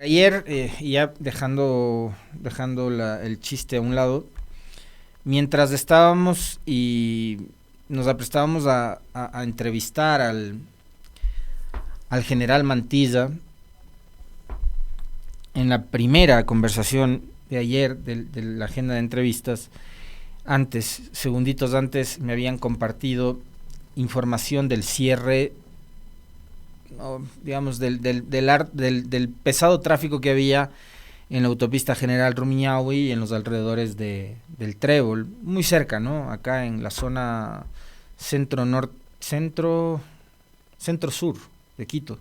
Ayer, ya dejando el chiste a un lado, mientras estábamos y nos aprestábamos a entrevistar al general Mantilla, en la primera conversación de ayer de la agenda de entrevistas, segunditos antes, me habían compartido información del cierre, ¿no? Digamos, del pesado tráfico que había en la autopista General Rumiñahui y en los alrededores del Trébol, muy cerca, ¿no? Acá en la zona centro-sur de Quito.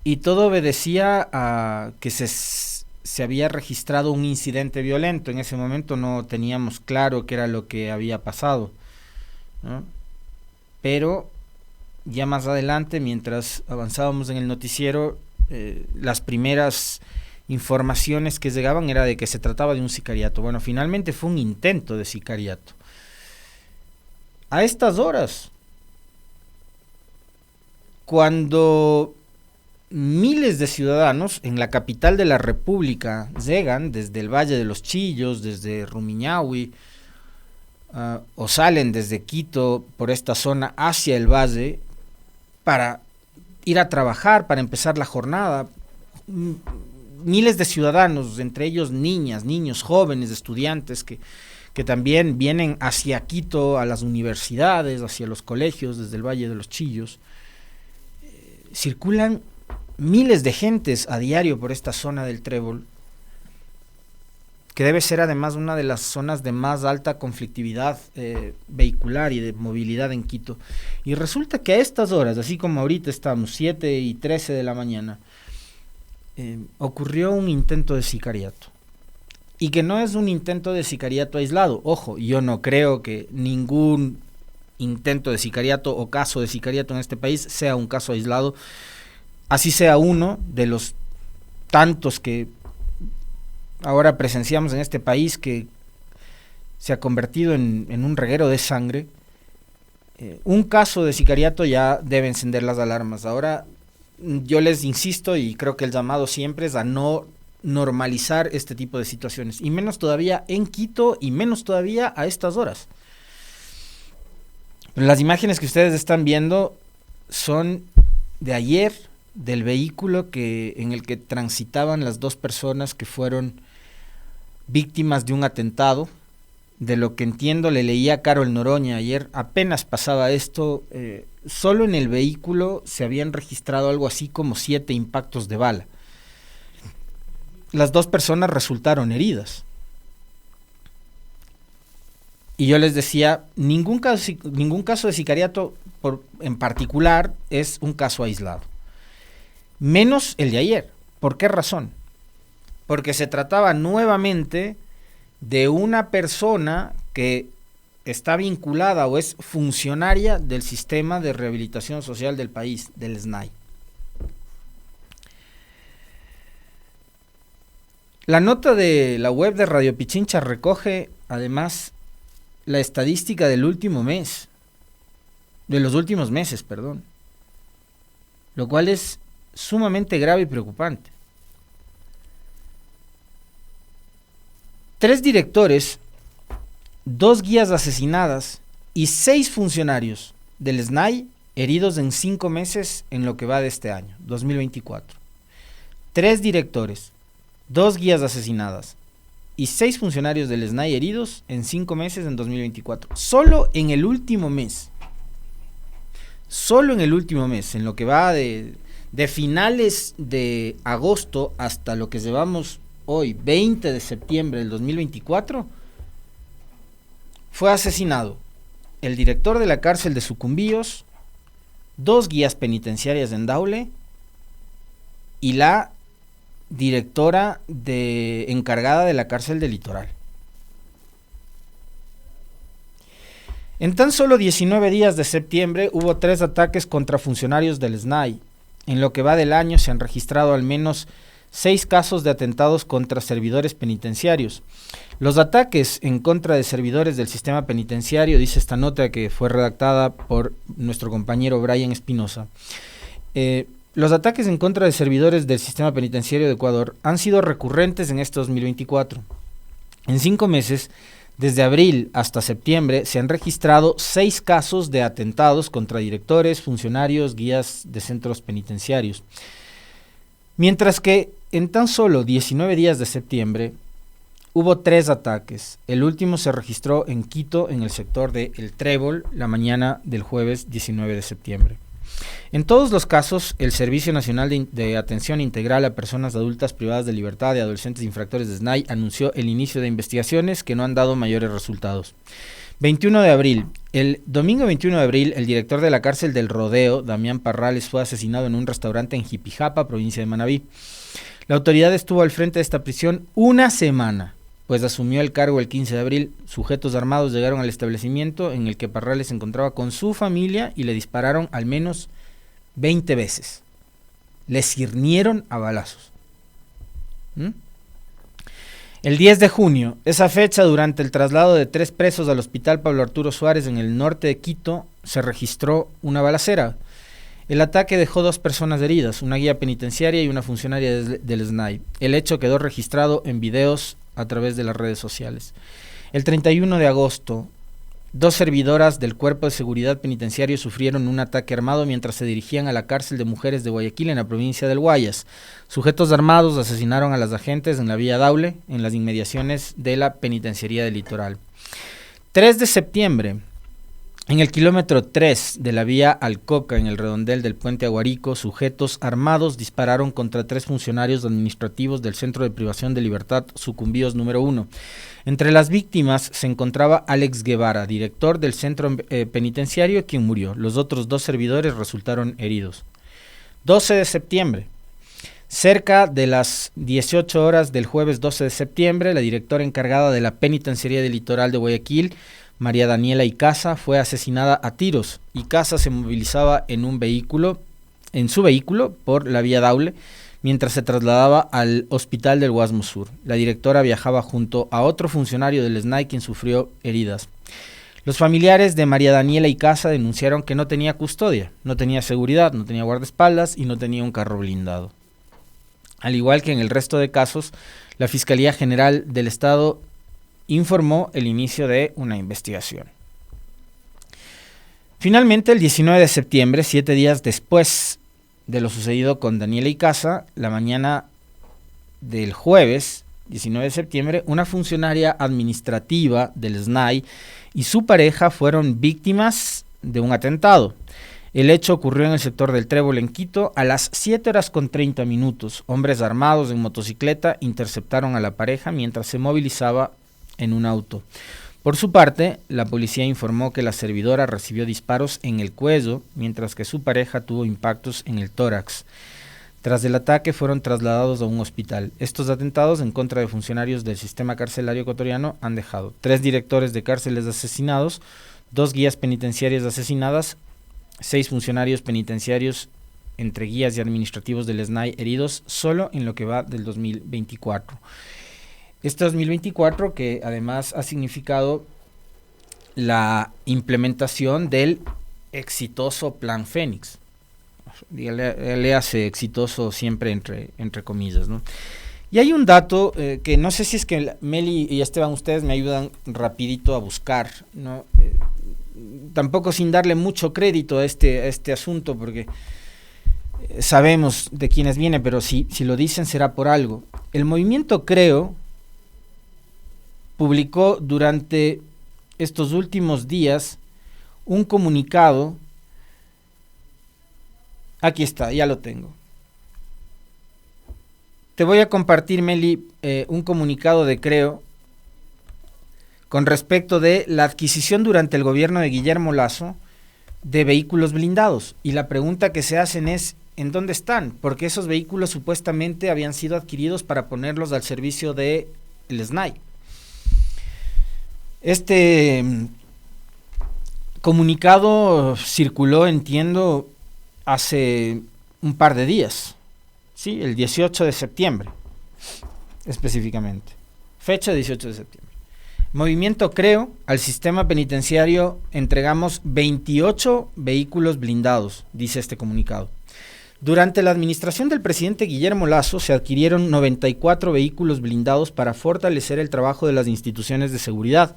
Y todo obedecía a que se había registrado un incidente violento. En ese momento no teníamos claro qué era lo que había pasado, ¿no? Pero ya más adelante, mientras avanzábamos en el noticiero, las primeras informaciones que llegaban era de que se trataba de un sicariato. Bueno, finalmente fue un intento de sicariato. A estas horas, cuando miles de ciudadanos en la capital de la República llegan desde el Valle de los Chillos, desde Rumiñahui, o salen desde Quito por esta zona hacia el valle para ir a trabajar, para empezar la jornada, miles de ciudadanos, entre ellos niñas, niños, jóvenes, estudiantes que también vienen hacia Quito, a las universidades, hacia los colegios desde el Valle de los Chillos. Circulan miles de gentes a diario por esta zona del Trébol, que debe ser además una de las zonas de más alta conflictividad vehicular y de movilidad en Quito. Y resulta que a estas horas, así como ahorita estamos, 7:13 de la mañana, ocurrió un intento de sicariato. Y que no es un intento de sicariato aislado. Ojo, yo no creo que ningún intento de sicariato o caso de sicariato en este país sea un caso aislado, así sea uno de los tantos que ahora presenciamos en este país, que se ha convertido en un reguero de sangre. Un caso de sicariato ya debe encender las alarmas. Ahora yo les insisto, y creo que el llamado siempre es a no normalizar este tipo de situaciones, y menos todavía en Quito, y menos todavía a estas horas. Las imágenes que ustedes están viendo son de ayer, del vehículo en el que transitaban las dos personas que fueron víctimas de un atentado. De lo que entiendo, le leía a Carol Noroña ayer, apenas pasaba esto, solo en el vehículo se habían registrado algo así como 7 impactos de bala. Las dos personas resultaron heridas. Y yo les decía, ningún caso de sicariato en particular es un caso aislado. Menos el de ayer. ¿Por qué razón? Porque se trataba nuevamente de una persona que está vinculada o es funcionaria del sistema de rehabilitación social del país, del SNAI. La nota de la web de Radio Pichincha recoge además la estadística de los últimos meses, lo cual es sumamente grave y preocupante. 3 directores, 2 guías asesinadas y 6 funcionarios del SNAI heridos en 5 meses en lo que va de este año, 2024. 3 directores, 2 guías asesinadas y 6 funcionarios del SNAI heridos en 5 meses en 2024. Solo en el último mes, en lo que va de finales de agosto hasta lo que llevamos hoy, 20 de septiembre del 2024, fue asesinado el director de la cárcel de Sucumbíos, 2 guías penitenciarias en Daule y la directora encargada de la cárcel del Litoral. En tan solo 19 días de septiembre hubo 3 ataques contra funcionarios del SNAI. En lo que va del año se han registrado al menos 6 casos de atentados contra servidores penitenciarios. Los ataques en contra de servidores del sistema penitenciario, dice esta nota que fue redactada por nuestro compañero Brian Espinosa, Los ataques en contra de servidores del sistema penitenciario de Ecuador han sido recurrentes en este 2024. En 5 meses, desde abril hasta septiembre, se han registrado 6 casos de atentados contra directores, funcionarios, guías de centros penitenciarios. Mientras que en tan solo 19 días de septiembre hubo 3 ataques. El último se registró en Quito, en el sector de El Trébol, la mañana del jueves 19 de septiembre. En todos los casos, el Servicio Nacional de Atención Integral a Personas Adultas Privadas de Libertad y Adolescentes Infractores de SNAI anunció el inicio de investigaciones que no han dado mayores resultados. 21 de abril. El domingo 21 de abril, el director de la cárcel del Rodeo, Damián Parrales, fue asesinado en un restaurante en Jipijapa, provincia de Manabí. La autoridad estuvo al frente de esta prisión una semana, pues asumió el cargo el 15 de abril. Sujetos armados llegaron al establecimiento en el que Parrales se encontraba con su familia y le dispararon al menos 20 veces. Le cirnieron a balazos. El 10 de junio, esa fecha, durante el traslado de 3 presos al hospital Pablo Arturo Suárez en el norte de Quito, se registró una balacera. El ataque dejó 2 personas heridas, una guía penitenciaria y una funcionaria del SNAI. El hecho quedó registrado en videos a través de las redes sociales. El 31 de agosto, 2 servidoras del Cuerpo de Seguridad Penitenciario sufrieron un ataque armado mientras se dirigían a la cárcel de mujeres de Guayaquil, en la provincia del Guayas. Sujetos armados asesinaron a las agentes en la vía Daule, en las inmediaciones de la penitenciaría del Litoral. 3 de septiembre, en el kilómetro 3 de la vía Alcoca, en el redondel del puente Aguarico, sujetos armados dispararon contra 3 funcionarios administrativos del Centro de Privación de Libertad Sucumbíos número 1. Entre las víctimas se encontraba Alex Guevara, director del centro penitenciario, quien murió. Los otros 2 servidores resultaron heridos. 12 de septiembre. Cerca de las 18 horas del jueves 12 de septiembre, la directora encargada de la penitenciaría del Litoral de Guayaquil, María Daniela Icaza, fue asesinada a tiros. Icaza se movilizaba en su vehículo por la vía Daule mientras se trasladaba al hospital del Guasmo Sur. La directora viajaba junto a otro funcionario del SNAI quien sufrió heridas. Los familiares de María Daniela Icaza denunciaron que no tenía custodia, no tenía seguridad, no tenía guardaespaldas y no tenía un carro blindado. Al igual que en el resto de casos, la Fiscalía General del Estado informó el inicio de una investigación. Finalmente, el 19 de septiembre, 7 días después de lo sucedido con Daniela Icaza, la mañana del jueves 19 de septiembre, una funcionaria administrativa del SNAI y su pareja fueron víctimas de un atentado. El hecho ocurrió en el sector del Trébol, en Quito, a las 7:30. Hombres armados en motocicleta interceptaron a la pareja mientras se movilizaba en un auto. Por su parte, la policía informó que la servidora recibió disparos en el cuello, mientras que su pareja tuvo impactos en el tórax. Tras el ataque fueron trasladados a un hospital. Estos atentados en contra de funcionarios del sistema carcelario ecuatoriano han dejado 3 directores de cárceles asesinados, 2 guías penitenciarias asesinadas, 6 funcionarios penitenciarios entre guías y administrativos del SNAI heridos solo en lo que va del 2024. Este 2024 que además ha significado la implementación del exitoso Plan Fénix. Le hace exitoso siempre entre comillas, ¿no? Y hay un dato que no sé si es que Meli y Esteban, ustedes me ayudan rapidito a buscar, ¿no? Tampoco sin darle mucho crédito a este asunto, porque sabemos de quiénes viene, pero si lo dicen será por algo. El movimiento Creo publicó durante estos últimos días un comunicado. Aquí está, ya lo tengo. Te voy a compartir, Meli, un comunicado de Creo con respecto de la adquisición durante el gobierno de Guillermo Lasso de vehículos blindados. Y la pregunta que se hacen es, ¿en dónde están? Porque esos vehículos supuestamente habían sido adquiridos para ponerlos al servicio del SNAI. Este comunicado circuló, entiendo, hace un par de días, ¿sí? El 18 de septiembre, específicamente. Fecha 18 de septiembre. Movimiento Creo, al sistema penitenciario entregamos 28 vehículos blindados, dice este comunicado. Durante la administración del presidente Guillermo Lasso se adquirieron 94 vehículos blindados para fortalecer el trabajo de las instituciones de seguridad.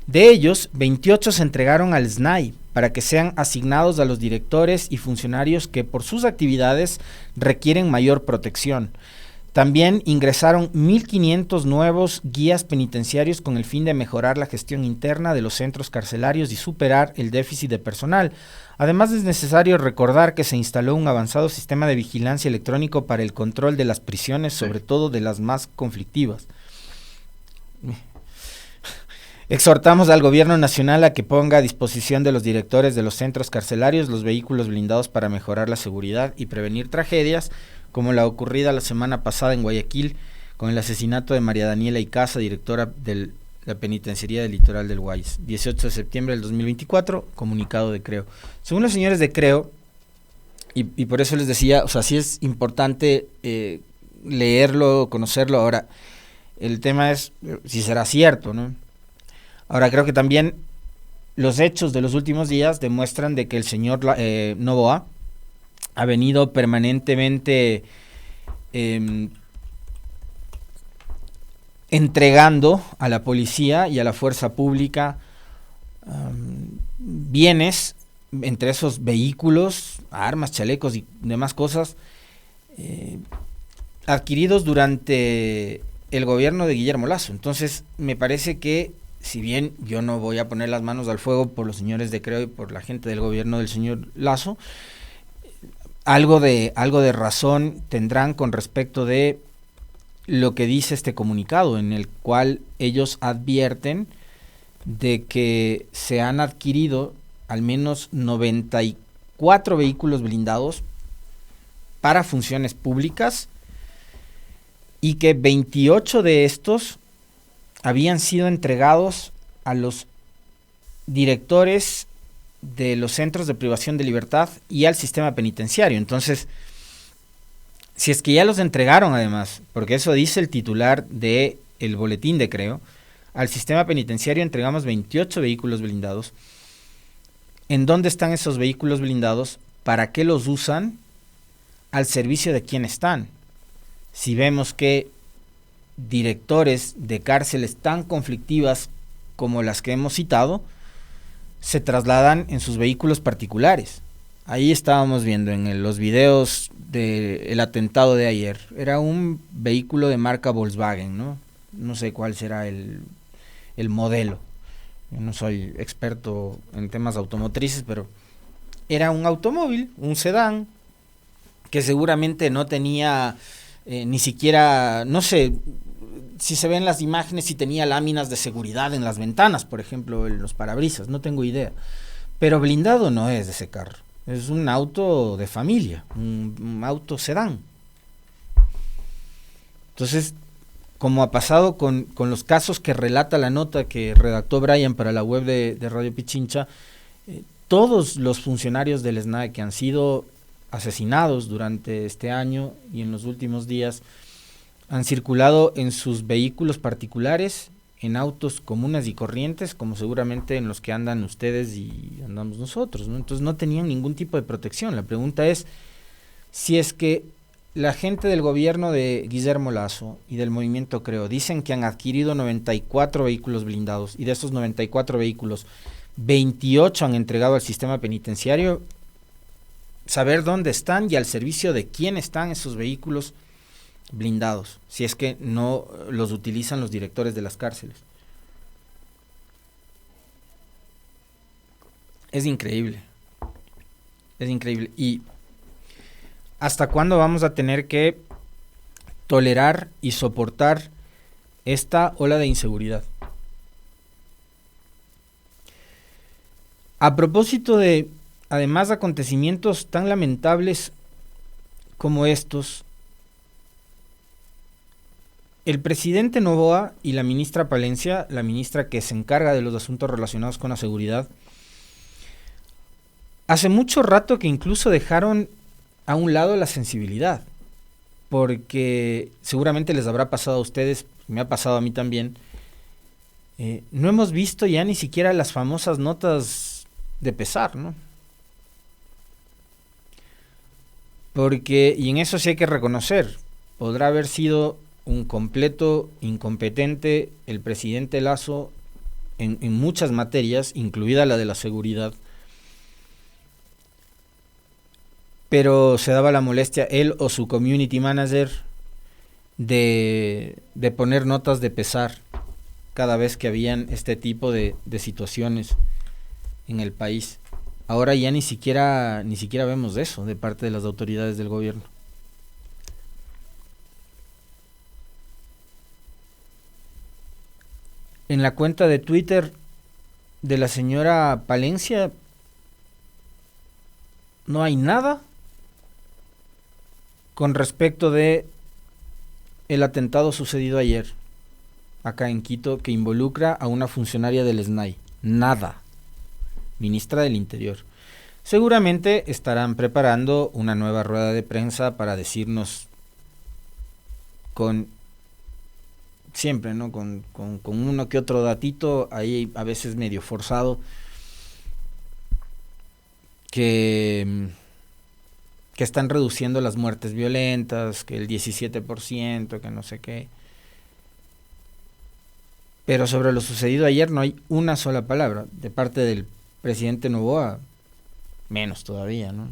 De ellos, 28 se entregaron al SNAI para que sean asignados a los directores y funcionarios que por sus actividades requieren mayor protección. También ingresaron 1.500 nuevos guías penitenciarios con el fin de mejorar la gestión interna de los centros carcelarios y superar el déficit de personal. Además, es necesario recordar que se instaló un avanzado sistema de vigilancia electrónico para el control de las prisiones, sobre todo de las más conflictivas. Exhortamos al gobierno nacional a que ponga a disposición de los directores de los centros carcelarios los vehículos blindados para mejorar la seguridad y prevenir tragedias, como la ocurrida la semana pasada en Guayaquil, con el asesinato de María Daniela Icaza, directora de la Penitenciaría del Litoral del Guayas. 18 de septiembre del 2024, comunicado de Creo. Según los señores de Creo, y por eso les decía, o sea, sí es importante leerlo, conocerlo. Ahora, el tema es si será cierto, ¿no? Ahora, creo que también los hechos de los últimos días demuestran de que el señor Noboa ha venido permanentemente entregando a la policía y a la fuerza pública bienes, entre esos vehículos, armas, chalecos y demás cosas, adquiridos durante el gobierno de Guillermo Lasso. Entonces, me parece que, si bien yo no voy a poner las manos al fuego por los señores de Creo y por la gente del gobierno del señor Lasso, algo de razón tendrán con respecto de lo que dice este comunicado, en el cual ellos advierten de que se han adquirido al menos 94 vehículos blindados para funciones públicas y que 28 de estos habían sido entregados a los directores de los centros de privación de libertad y al sistema penitenciario. Entonces, si es que ya los entregaron además, porque eso dice el titular de el boletín de Creo, al sistema penitenciario entregamos 28 vehículos blindados. ¿En dónde están esos vehículos blindados? ¿Para qué los usan? ¿Al servicio de quién están? Si vemos que directores de cárceles tan conflictivas como las que hemos citado se trasladan en sus vehículos particulares. Ahí estábamos viendo en los videos del atentado de ayer. Era un vehículo de marca Volkswagen, ¿no? No sé cuál será el modelo. Yo no soy experto en temas automotrices, pero era un automóvil, un sedán, que seguramente no tenía ni siquiera, no sé, si se ven las imágenes, si tenía láminas de seguridad en las ventanas, por ejemplo, en los parabrisas, no tengo idea. Pero blindado no es ese carro. Es un auto de familia, un auto sedán. Entonces, como ha pasado con los casos que relata la nota que redactó Brian para la web de Radio Pichincha, todos los funcionarios del SNAI que han sido asesinados durante este año y en los últimos días han circulado en sus vehículos particulares, en autos comunes y corrientes, como seguramente en los que andan ustedes y andamos nosotros, ¿no? Entonces no tenían ningún tipo de protección. La pregunta es si es que la gente del gobierno de Guillermo Lasso y del movimiento Creo dicen que han adquirido 94 vehículos blindados y de esos 94 vehículos 28 han entregado al sistema penitenciario. Saber dónde están y al servicio de quién están esos vehículos blindados, si es que no los utilizan los directores de las cárceles. Es increíble. Es increíble. ¿Y hasta cuándo vamos a tener que tolerar y soportar esta ola de inseguridad? A propósito de, además, acontecimientos tan lamentables como estos, el presidente Noboa y la ministra Palencia, la ministra que se encarga de los asuntos relacionados con la seguridad, hace mucho rato que incluso dejaron a un lado la sensibilidad, porque seguramente les habrá pasado a ustedes, me ha pasado a mí también, no hemos visto ya ni siquiera las famosas notas de pesar, ¿no? Porque, y en eso sí hay que reconocer, podrá haber sido un completo incompetente el presidente Lasso en muchas materias, incluida la de la seguridad, pero se daba la molestia él o su community manager de poner notas de pesar cada vez que habían este tipo de situaciones en el país. Ahora ya ni siquiera vemos eso de parte de las autoridades del gobierno. En la cuenta de Twitter de la señora Palencia no hay nada con respecto de el atentado sucedido ayer acá en Quito que involucra a una funcionaria del SNAI. Nada. Ministra del Interior. Seguramente estarán preparando una nueva rueda de prensa para decirnos con siempre, ¿no? Con uno que otro datito, ahí a veces medio forzado, que están reduciendo las muertes violentas, que el 17%, que no sé qué. Pero sobre lo sucedido ayer no hay una sola palabra. De parte del presidente Noboa, menos todavía, ¿no?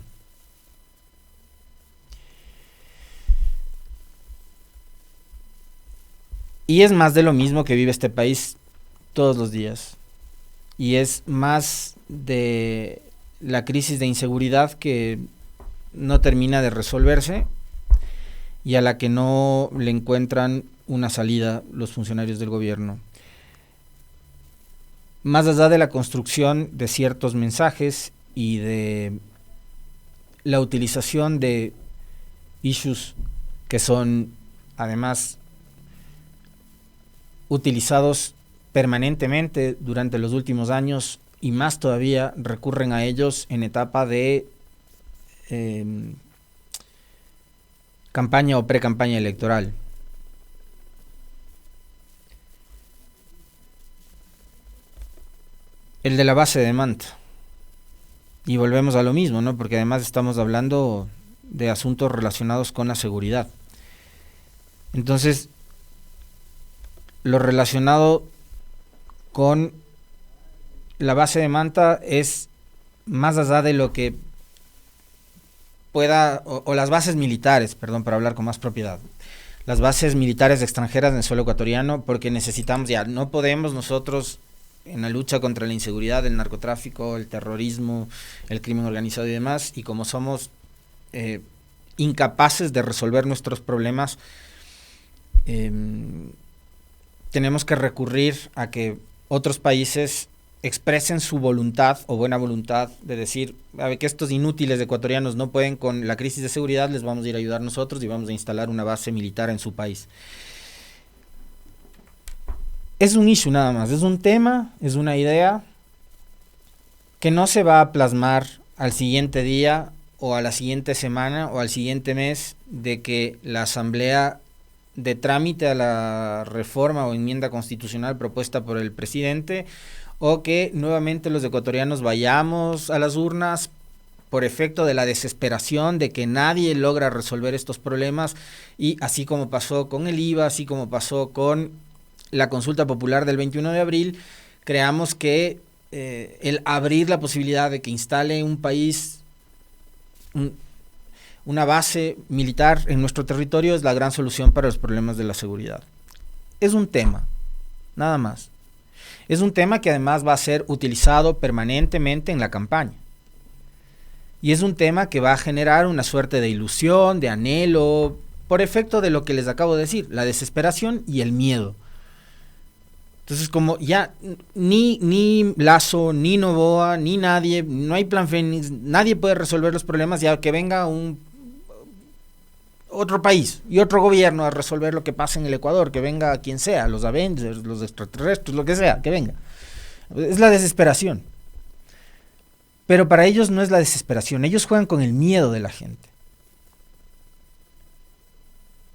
Y es más de lo mismo que vive este país todos los días. Y es más de la crisis de inseguridad que no termina de resolverse y a la que no le encuentran una salida los funcionarios del gobierno. Más allá de la construcción de ciertos mensajes y de la utilización de issues que son además utilizados permanentemente durante los últimos años y más todavía recurren a ellos en etapa de campaña o pre-campaña electoral. El de la base de Manta. Y volvemos a lo mismo, ¿no? Porque además estamos hablando de asuntos relacionados con la seguridad. Entonces, lo relacionado con la base de Manta es más allá de lo que pueda, o las bases militares, perdón, para hablar con más propiedad, las bases militares extranjeras en el suelo ecuatoriano, porque necesitamos ya, no podemos nosotros en la lucha contra la inseguridad, el narcotráfico, el terrorismo, el crimen organizado y demás, y como somos incapaces de resolver nuestros problemas, tenemos que recurrir a que otros países expresen su voluntad o buena voluntad de decir, a ver, que estos inútiles ecuatorianos no pueden con la crisis de seguridad, les vamos a ir a ayudar nosotros y vamos a instalar una base militar en su país. Es un issue nada más, es un tema, es una idea que no se va a plasmar al siguiente día o a la siguiente semana o al siguiente mes de que la asamblea de trámite a la reforma o enmienda constitucional propuesta por el presidente, o que nuevamente los ecuatorianos vayamos a las urnas por efecto de la desesperación de que nadie logra resolver estos problemas, y así como pasó con el IVA, así como pasó con la consulta popular del 21 de abril, creamos que el abrir la posibilidad de que instale un país una base militar en nuestro territorio es la gran solución para los problemas de la seguridad. Es un tema, nada más. Es un tema que además va a ser utilizado permanentemente en la campaña. Y es un tema que va a generar una suerte de ilusión, de anhelo, por efecto de lo que les acabo de decir, la desesperación y el miedo. Entonces, como ya ni Lasso, ni Noboa, ni nadie, no hay plan Fénix, nadie puede resolver los problemas, ya que venga otro país y otro gobierno a resolver lo que pasa en el Ecuador, que venga quien sea, los Avengers, los extraterrestres, lo que sea, que venga. Es la desesperación. Pero para ellos no es la desesperación, ellos juegan con el miedo de la gente.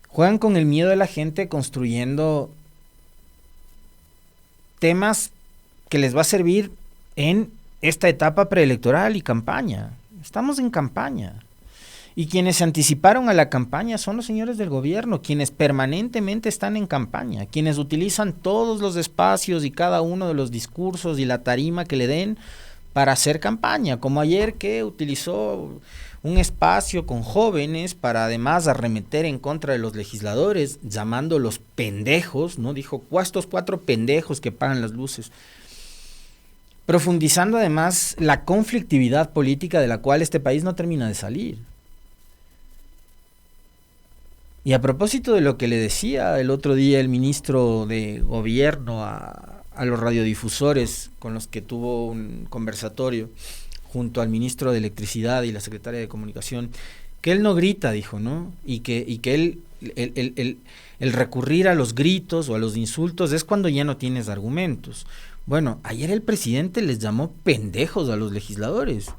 Juegan con el miedo de la gente construyendo temas que les va a servir en esta etapa preelectoral y campaña. Estamos en campaña. Y quienes se anticiparon a la campaña son los señores del gobierno, quienes permanentemente están en campaña, quienes utilizan todos los espacios y cada uno de los discursos y la tarima que le den para hacer campaña, como ayer que utilizó un espacio con jóvenes para además arremeter en contra de los legisladores, llamándolos pendejos, ¿no? Dijo, estos 4 pendejos que pagan las luces. Profundizando además la conflictividad política de la cual este país no termina de salir. Y a propósito de lo que le decía el otro día el ministro de Gobierno a los radiodifusores con los que tuvo un conversatorio junto al ministro de Electricidad y la secretaria de Comunicación, que él no grita, dijo, ¿no? Y que él, el recurrir a los gritos o a los insultos es cuando ya no tienes argumentos. Bueno, ayer el presidente les llamó pendejos a los legisladores.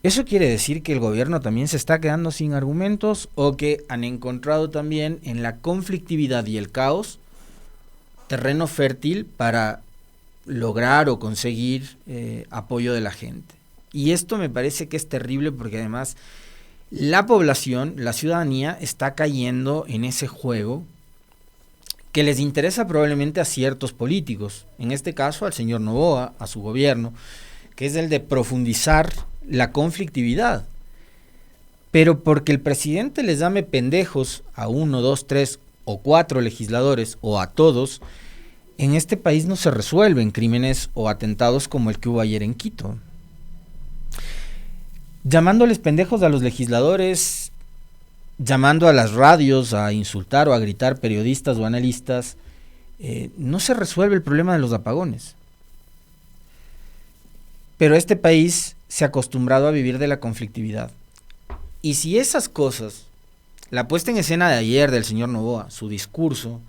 ¿Eso quiere decir que el gobierno también se está quedando sin argumentos o que han encontrado también en la conflictividad y el caos terreno fértil para lograr o conseguir apoyo de la gente? Y esto me parece que es terrible porque además la población, la ciudadanía está cayendo en ese juego que les interesa probablemente a ciertos políticos, en este caso al señor Noboa, a su gobierno, que es el de profundizar la conflictividad. Pero porque el presidente les llame pendejos a 1, 2, 3 o 4 legisladores o a todos, en este país no se resuelven crímenes o atentados como el que hubo ayer en Quito. Llamándoles pendejos a los legisladores, llamando a las radios a insultar o a gritar periodistas o analistas, no se resuelve el problema de los apagones. Pero este país se ha acostumbrado a vivir de la conflictividad. Y si esas cosas, la puesta en escena de ayer del señor Noboa, su discurso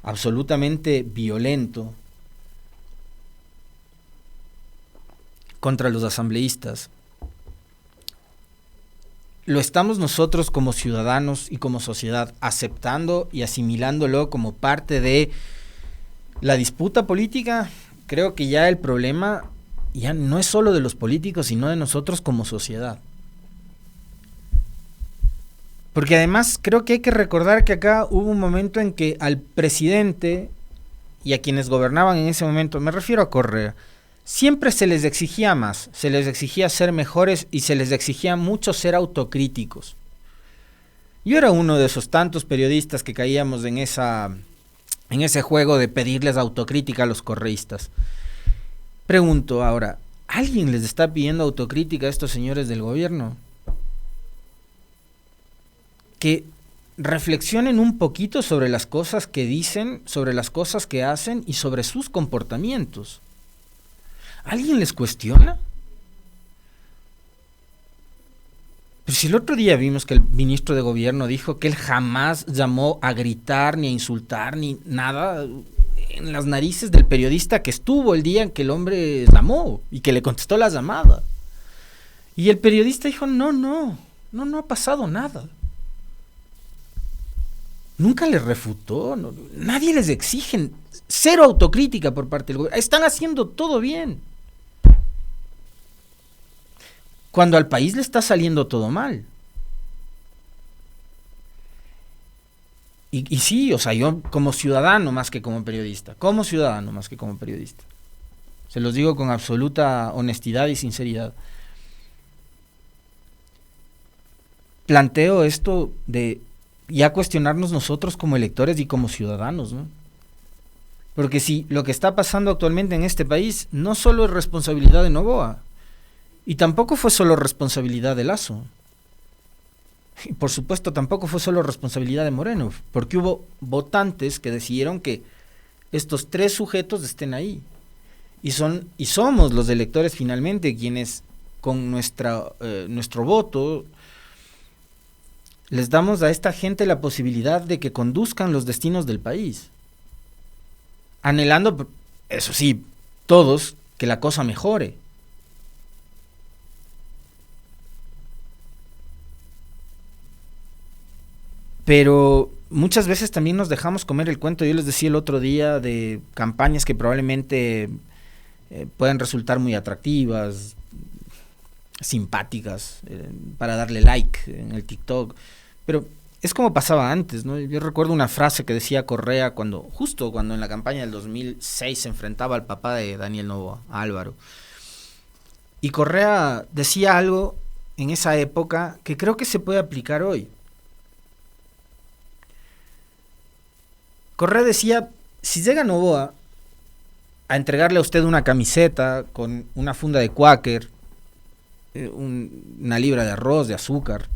absolutamente violento contra los asambleístas, lo estamos nosotros como ciudadanos y como sociedad aceptando y asimilándolo como parte de la disputa política, creo que ya el problema ya no es solo de los políticos, sino de nosotros como sociedad. Porque además creo que hay que recordar que acá hubo un momento en que al presidente y a quienes gobernaban en ese momento, me refiero a Correa, siempre se les exigía más, se les exigía ser mejores y se les exigía mucho ser autocríticos. Yo era uno de esos tantos periodistas que caíamos en ese juego de pedirles autocrítica a los correístas. Pregunto ahora, ¿alguien les está pidiendo autocrítica a estos señores del gobierno? Que reflexionen un poquito sobre las cosas que dicen, sobre las cosas que hacen y sobre sus comportamientos. ¿Alguien les cuestiona? Pero si el otro día vimos que el ministro de Gobierno dijo que él jamás llamó a gritar, ni a insultar, ni nada en las narices del periodista que estuvo el día en que el hombre llamó y que le contestó la llamada. Y el periodista dijo, no ha pasado nada. Nunca les refutó, nadie les exige, cero autocrítica por parte del gobierno, están haciendo todo bien. Cuando al país le está saliendo todo mal. Y sí, o sea, yo como ciudadano más que como periodista, se los digo con absoluta honestidad y sinceridad, planteo esto de ya cuestionarnos nosotros como electores y como ciudadanos, ¿no? Porque si lo que está pasando actualmente en este país no solo es responsabilidad de Noboa, y tampoco fue solo responsabilidad de Lasso, y por supuesto tampoco fue solo responsabilidad de Moreno, porque hubo votantes que decidieron que estos 3 sujetos estén ahí, y somos los electores finalmente quienes con nuestro voto les damos a esta gente la posibilidad de que conduzcan los destinos del país, anhelando, eso sí, todos, que la cosa mejore. Pero muchas veces también nos dejamos comer el cuento. Yo les decía el otro día de campañas que probablemente puedan resultar muy atractivas, simpáticas para darle like en el TikTok, pero es como pasaba antes, ¿no? Yo recuerdo una frase que decía Correa justo cuando en la campaña del 2006 se enfrentaba al papá de Daniel Noboa, a Álvaro. Y Correa decía algo en esa época que creo que se puede aplicar hoy. Correa decía, si llega Noboa a entregarle a usted una camiseta con una funda de Quaker, una libra de arroz, de azúcar,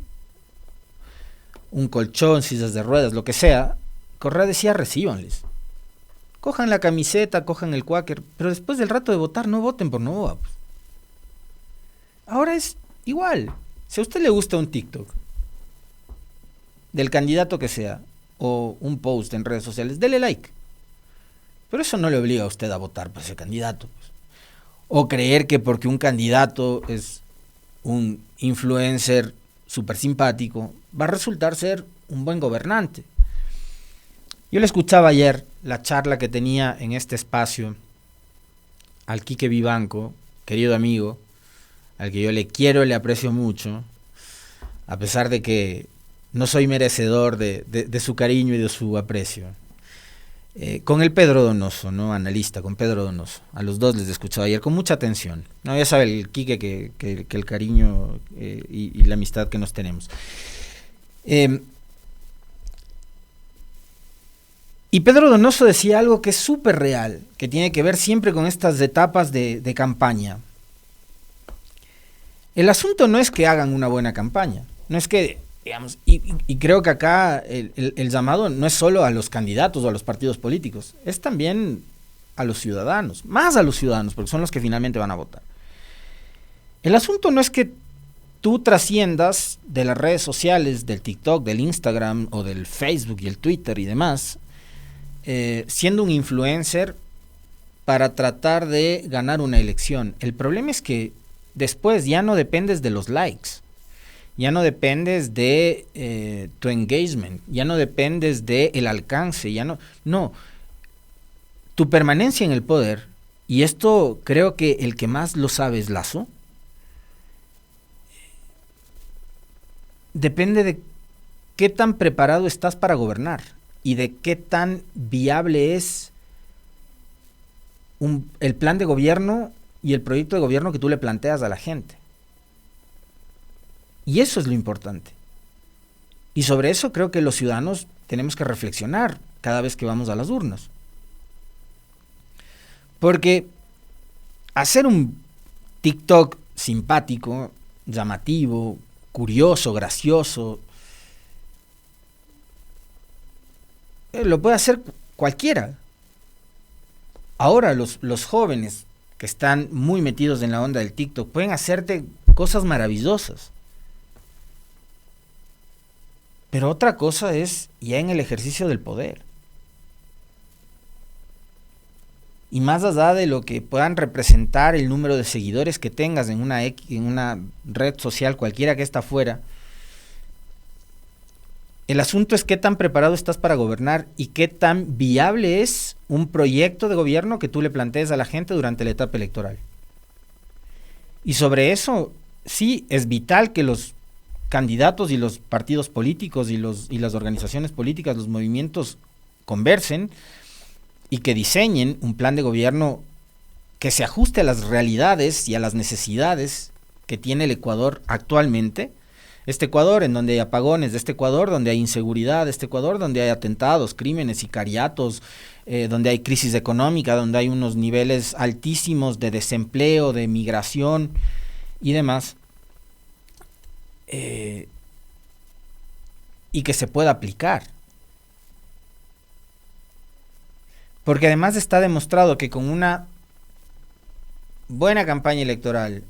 un colchón, sillas de ruedas, lo que sea, Correa decía, recíbanles. Cojan la camiseta, cojan el Quaker, pero después del rato de votar no voten por Noboa. Pues. Ahora es igual. Si a usted le gusta un TikTok del candidato que sea, o un post en redes sociales, dele like. Pero eso no le obliga a usted a votar por ese candidato. Pues. O creer que porque un candidato es un influencer súper simpático, va a resultar ser un buen gobernante. Yo le escuchaba ayer la charla que tenía en este espacio al Quique Vivanco, querido amigo, al que yo le quiero y le aprecio mucho, a pesar de que no soy merecedor de su cariño y de su aprecio. Con el Pedro Donoso, ¿no? Analista, con Pedro Donoso. A los dos les he escuchado ayer con mucha atención. ¿No? Ya sabe el Quique que el cariño y la amistad que nos tenemos. Y Pedro Donoso decía algo que es súper real, que tiene que ver siempre con estas etapas de campaña. El asunto no es que hagan una buena campaña, no es que, digamos, y creo que acá el llamado no es solo a los candidatos o a los partidos políticos, es también a los ciudadanos, más a los ciudadanos, porque son los que finalmente van a votar. El asunto no es que tú trasciendas de las redes sociales, del TikTok, del Instagram o del Facebook y el Twitter y demás, siendo un influencer para tratar de ganar una elección. El problema es que después ya no dependes de los likes, ya no dependes de tu engagement, ya no dependes del alcance, no. Tu permanencia en el poder, y esto creo que el que más lo sabe es Lasso, depende de qué tan preparado estás para gobernar y de qué tan viable es el plan de gobierno y el proyecto de gobierno que tú le planteas a la gente. Y eso es lo importante. Y sobre eso creo que los ciudadanos tenemos que reflexionar cada vez que vamos a las urnas. Porque hacer un TikTok simpático, llamativo, curioso, gracioso, lo puede hacer cualquiera. Ahora los jóvenes que están muy metidos en la onda del TikTok pueden hacerte cosas maravillosas. Pero otra cosa es ya en el ejercicio del poder. Y más allá de lo que puedan representar el número de seguidores que tengas en una red social cualquiera que está afuera, el asunto es qué tan preparado estás para gobernar y qué tan viable es un proyecto de gobierno que tú le plantees a la gente durante la etapa electoral. Y sobre eso, sí, es vital que los candidatos y los partidos políticos y las organizaciones políticas, los movimientos, conversen y que diseñen un plan de gobierno que se ajuste a las realidades y a las necesidades que tiene el Ecuador actualmente. Este Ecuador en donde hay apagones, de este Ecuador donde hay inseguridad, de este Ecuador donde hay atentados, crímenes, sicariatos, donde hay crisis económica, donde hay unos niveles altísimos de desempleo, de migración y demás. Y que se pueda aplicar. Porque además está demostrado que con una buena campaña electoral,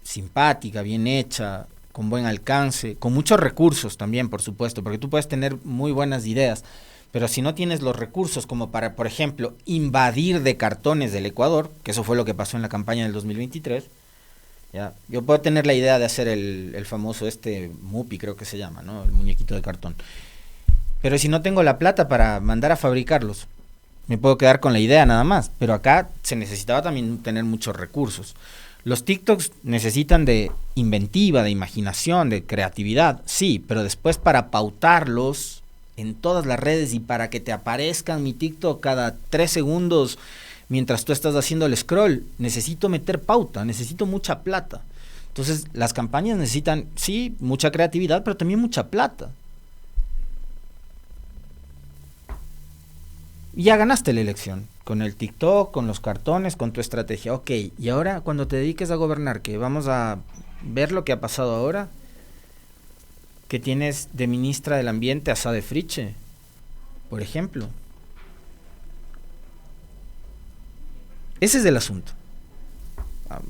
simpática, bien hecha, con buen alcance, con muchos recursos también, por supuesto, porque tú puedes tener muy buenas ideas, pero si no tienes los recursos como para, por ejemplo, invadir de cartones del Ecuador, que eso fue lo que pasó en la campaña del 2023, ¿ya? Yo puedo tener la idea de hacer el famoso Mupi, creo que se llama, ¿no? El muñequito de cartón. Pero si no tengo la plata para mandar a fabricarlos, me puedo quedar con la idea nada más. Pero acá se necesitaba también tener muchos recursos. Los TikToks necesitan de inventiva, de imaginación, de creatividad, sí, pero después para pautarlos en todas las redes y para que te aparezcan mi TikTok cada 3 segundos mientras tú estás haciendo el scroll, necesito meter pauta, necesito mucha plata. Entonces, las campañas necesitan, sí, mucha creatividad, pero también mucha plata. Y ya ganaste la elección, con el TikTok, con los cartones, con tu estrategia. Ok, y ahora cuando te dediques a gobernar, que vamos a ver lo que ha pasado ahora, que tienes de ministra del Ambiente a Sade Fritzsche, por ejemplo. Ese es el asunto.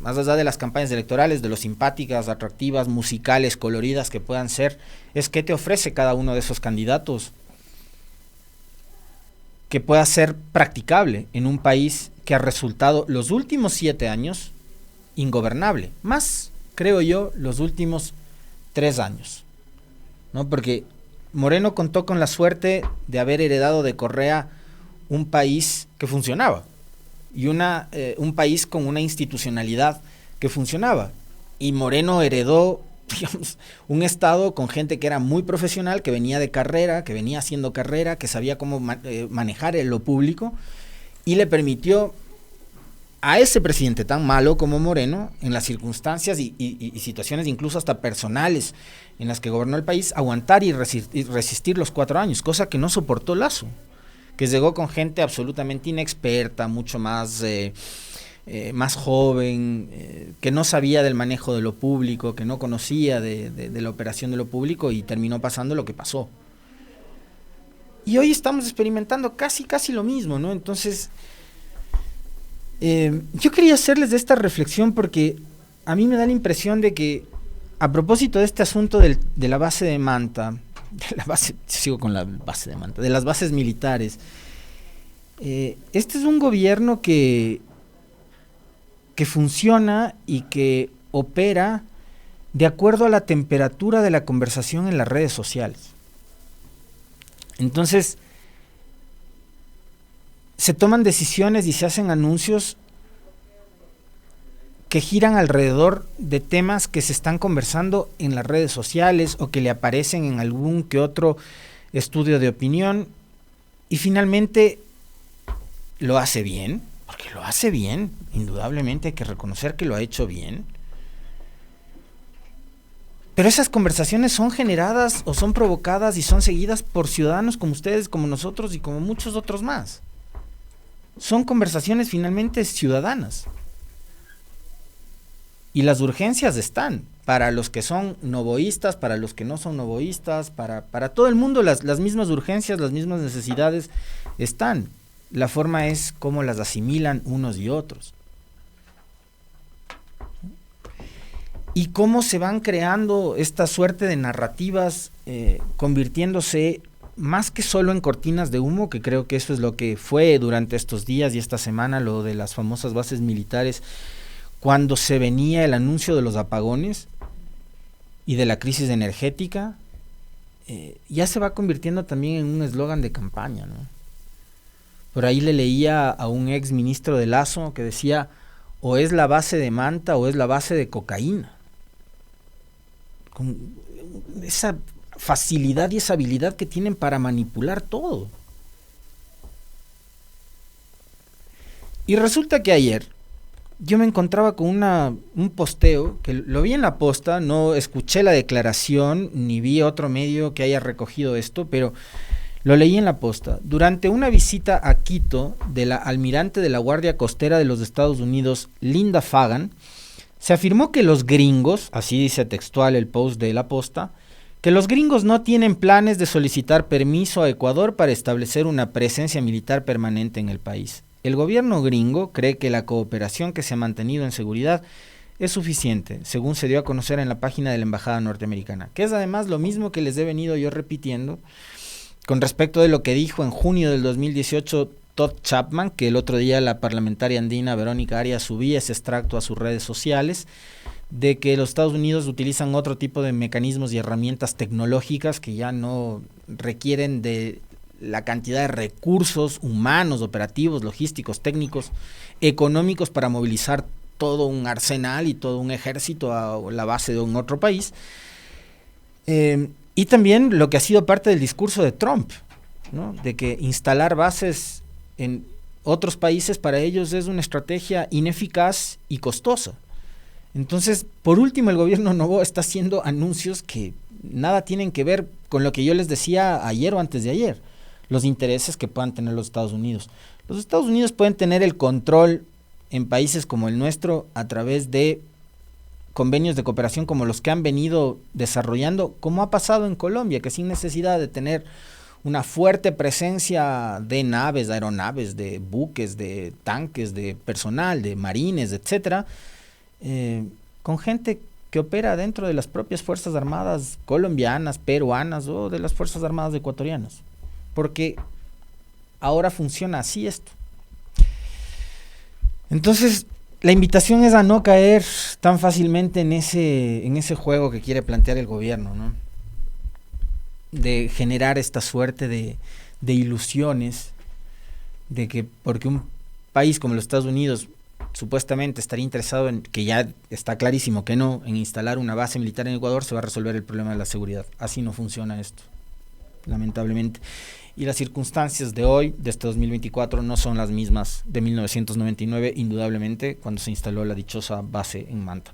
Más allá de las campañas electorales, de lo simpáticas, atractivas, musicales, coloridas que puedan ser, es qué te ofrece cada uno de esos candidatos que pueda ser practicable en un país que ha resultado los últimos 7 años ingobernable, más, creo yo, los últimos 3 años, ¿no? Porque Moreno contó con la suerte de haber heredado de Correa un país que funcionaba y un país con una institucionalidad que funcionaba, y Moreno heredó, digamos, un estado con gente que era muy profesional, que venía de carrera, que venía haciendo carrera, que sabía cómo manejar lo público, y le permitió a ese presidente tan malo como Moreno, en las circunstancias y situaciones incluso hasta personales en las que gobernó el país, aguantar y resistir los 4 años, cosa que no soportó Lasso, que llegó con gente absolutamente inexperta, mucho más más joven, que no sabía del manejo de lo público, que no conocía de la operación de lo público, y terminó pasando lo que pasó. Y hoy estamos experimentando casi lo mismo, ¿no? Entonces, yo quería hacerles esta reflexión porque a mí me da la impresión de que, a propósito de este asunto de la base de Manta, sigo con la base de Manta, de las bases militares, este es un gobierno que funciona y que opera de acuerdo a la temperatura de la conversación en las redes sociales. Entonces, se toman decisiones y se hacen anuncios que giran alrededor de temas que se están conversando en las redes sociales o que le aparecen en algún que otro estudio de opinión, y finalmente lo hace bien, porque lo hace bien, indudablemente hay que reconocer que lo ha hecho bien. Pero esas conversaciones son generadas o son provocadas y son seguidas por ciudadanos como ustedes, como nosotros y como muchos otros más. Son conversaciones finalmente ciudadanas. Y las urgencias están, para los que son novoístas, para los que no son novoístas, para todo el mundo las mismas urgencias, las mismas necesidades están. La forma es cómo las asimilan unos y otros. Y cómo se van creando esta suerte de narrativas, convirtiéndose más que solo en cortinas de humo, que creo que eso es lo que fue durante estos días y esta semana, lo de las famosas bases militares, cuando se venía el anuncio de los apagones y de la crisis energética, ya se va convirtiendo también en un eslogan de campaña, ¿no? Por ahí le leía a un ex ministro de Lasso que decía, o es la base de Manta o es la base de cocaína. Con esa facilidad y esa habilidad que tienen para manipular todo. Y resulta que ayer yo me encontraba con un posteo, que lo vi en La Posta, no escuché la declaración, ni vi otro medio que haya recogido esto, pero lo leí en La Posta. Durante una visita a Quito de la almirante de la Guardia Costera de los Estados Unidos, Linda Fagan, se afirmó que los gringos, así dice textual el post de La Posta, que los gringos no tienen planes de solicitar permiso a Ecuador para establecer una presencia militar permanente en el país. El gobierno gringo cree que la cooperación que se ha mantenido en seguridad es suficiente, según se dio a conocer en la página de la Embajada Norteamericana, que es además lo mismo que les he venido yo repitiendo con respecto de lo que dijo en junio del 2018 Todd Chapman, que el otro día la parlamentaria andina Verónica Arias subía ese extracto a sus redes sociales, de que los Estados Unidos utilizan otro tipo de mecanismos y herramientas tecnológicas que ya no requieren de la cantidad de recursos humanos, operativos, logísticos, técnicos, económicos para movilizar todo un arsenal y todo un ejército a la base de un otro país. Y también lo que ha sido parte del discurso de Trump, ¿no? De que instalar bases en otros países para ellos es una estrategia ineficaz y costosa. Entonces, por último, el gobierno Noboa está haciendo anuncios que nada tienen que ver con lo que yo les decía ayer o antes de ayer, los intereses que puedan tener los Estados Unidos. Los Estados Unidos pueden tener el control en países como el nuestro a través de convenios de cooperación como los que han venido desarrollando, como ha pasado en Colombia, que sin necesidad de tener una fuerte presencia de naves, de aeronaves, de buques, de tanques, de personal, de marines, etcétera, con gente que opera dentro de las propias Fuerzas Armadas colombianas, peruanas o de las Fuerzas Armadas ecuatorianas. Porque ahora funciona así esto. Entonces, la invitación es a no caer tan fácilmente en ese juego que quiere plantear el gobierno, ¿no? De generar esta suerte de ilusiones, de que porque un país como los Estados Unidos supuestamente estaría interesado en, que ya está clarísimo que no, en instalar una base militar en Ecuador, se va a resolver el problema de la seguridad. Así no funciona esto, lamentablemente. Y las circunstancias de hoy, de este 2024, no son las mismas de 1999, indudablemente, cuando se instaló la dichosa base en Manta.